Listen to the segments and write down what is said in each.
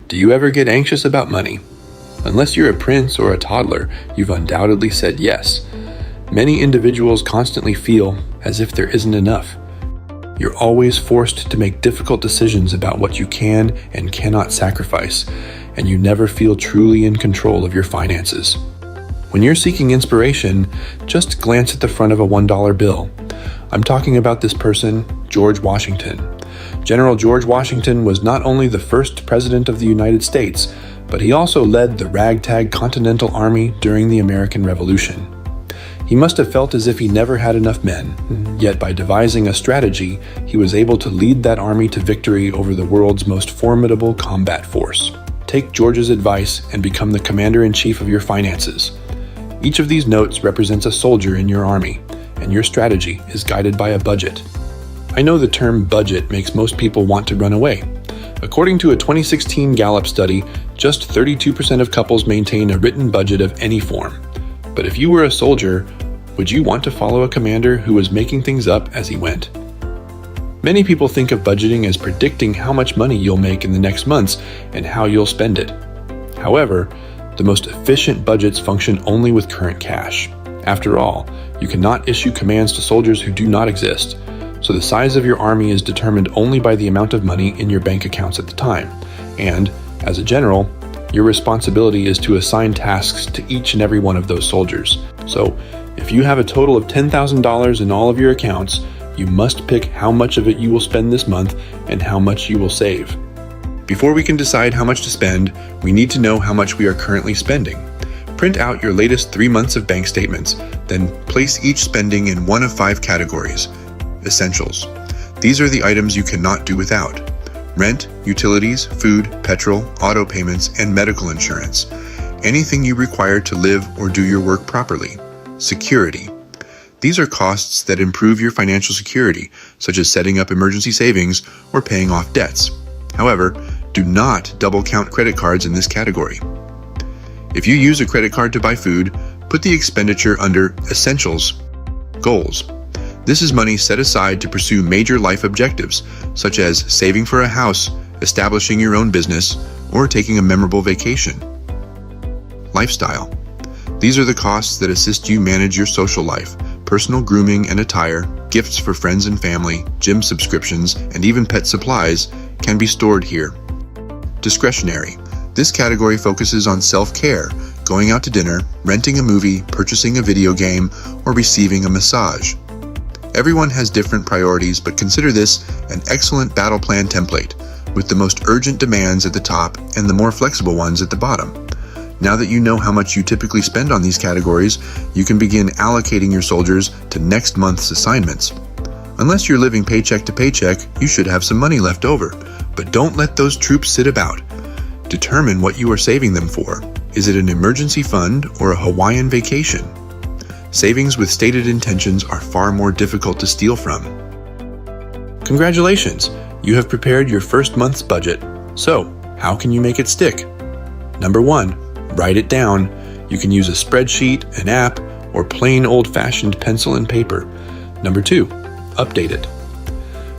Do you ever get anxious about money? Unless you're a prince or a toddler, you've undoubtedly said yes. Many individuals constantly feel as if there isn't enough. You're always forced to make difficult decisions about what you can and cannot sacrifice, and you never feel truly in control of your finances. When you're seeking inspiration, just glance at the front of a $1 bill. I'm talking about this person, George Washington. General George Washington was not only the first president of the United States, but he also led the ragtag Continental Army during the American Revolution. He must have felt as if he never had enough men, yet by devising a strategy, he was able to lead that army to victory over the world's most formidable combat force. Take George's advice and become the commander-in-chief of your finances. Each of these notes represents a soldier in your army, and your strategy is guided by a budget. I know the term budget makes most people want to run away. According to a 2016 Gallup study, just 32% of couples maintain a written budget of any form. But if you were a soldier, would you want to follow a commander who was making things up as he went? Many people think of budgeting as predicting how much money you'll make in the next months and how you'll spend it. However, the most efficient budgets function only with current cash. After all, you cannot issue commands to soldiers who do not exist, so the size of your army is determined only by the amount of money in your bank accounts at the time. And, as a general, your responsibility is to assign tasks to each and every one of those soldiers. So, if you have a total of $10,000 in all of your accounts, you must pick how much of it you will spend this month and how much you will save. Before we can decide how much to spend, we need to know how much we are currently spending. Print out your latest 3 months of bank statements, then place each spending in one of 5 categories. Essentials. These are the items you cannot do without: rent, utilities, food, petrol, auto payments, and medical insurance. Anything you require to live or do your work properly. Security. These are costs that improve your financial security, such as setting up emergency savings or paying off debts. However, do not double count credit cards in this category. If you use a credit card to buy food, put the expenditure under Essentials. Goals. This is money set aside to pursue major life objectives, such as saving for a house, establishing your own business, or taking a memorable vacation. Lifestyle. These are the costs that assist you manage your social life. Personal grooming and attire, gifts for friends and family, gym subscriptions, and even pet supplies can be stored here. Discretionary. This category focuses on self-care, going out to dinner, renting a movie, purchasing a video game, or receiving a massage. Everyone has different priorities, but consider this an excellent battle plan template, with the most urgent demands at the top and the more flexible ones at the bottom. Now that you know how much you typically spend on these categories, you can begin allocating your soldiers to next month's assignments. Unless you're living paycheck to paycheck, you should have some money left over, but don't let those troops sit about. Determine what you are saving them for. Is it an emergency fund or a Hawaiian vacation? Savings with stated intentions are far more difficult to steal from. Congratulations! You have prepared your first month's budget. So, how can you make it stick? Number 1, write it down. You can use a spreadsheet, an app, or plain old-fashioned pencil and paper. Number 2, update it.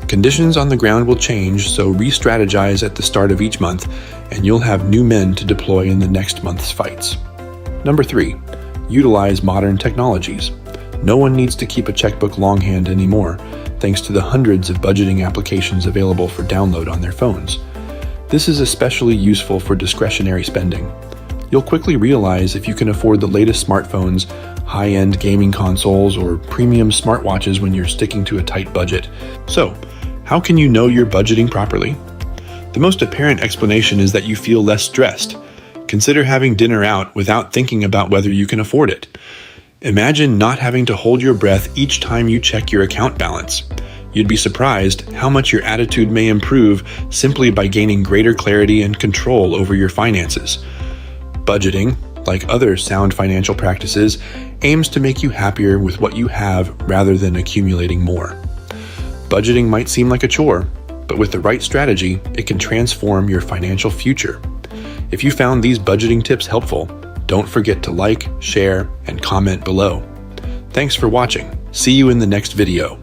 Conditions on the ground will change, so re-strategize at the start of each month, and you'll have new men to deploy in the next month's fights. Number 3, utilize modern technologies. No one needs to keep a checkbook longhand anymore, thanks to the hundreds of budgeting applications available for download on their phones. This is especially useful for discretionary spending. You'll quickly realize if you can afford the latest smartphones, high-end gaming consoles, or premium smartwatches when you're sticking to a tight budget. So, how can you know you're budgeting properly? The most apparent explanation is that you feel less stressed. Consider having dinner out without thinking about whether you can afford it. Imagine not having to hold your breath each time you check your account balance. You'd be surprised how much your attitude may improve simply by gaining greater clarity and control over your finances. Budgeting, like other sound financial practices, aims to make you happier with what you have rather than accumulating more. Budgeting might seem like a chore, but with the right strategy, it can transform your financial future. If you found these budgeting tips helpful, don't forget to like, share, and comment below. Thanks for watching. See you in the next video.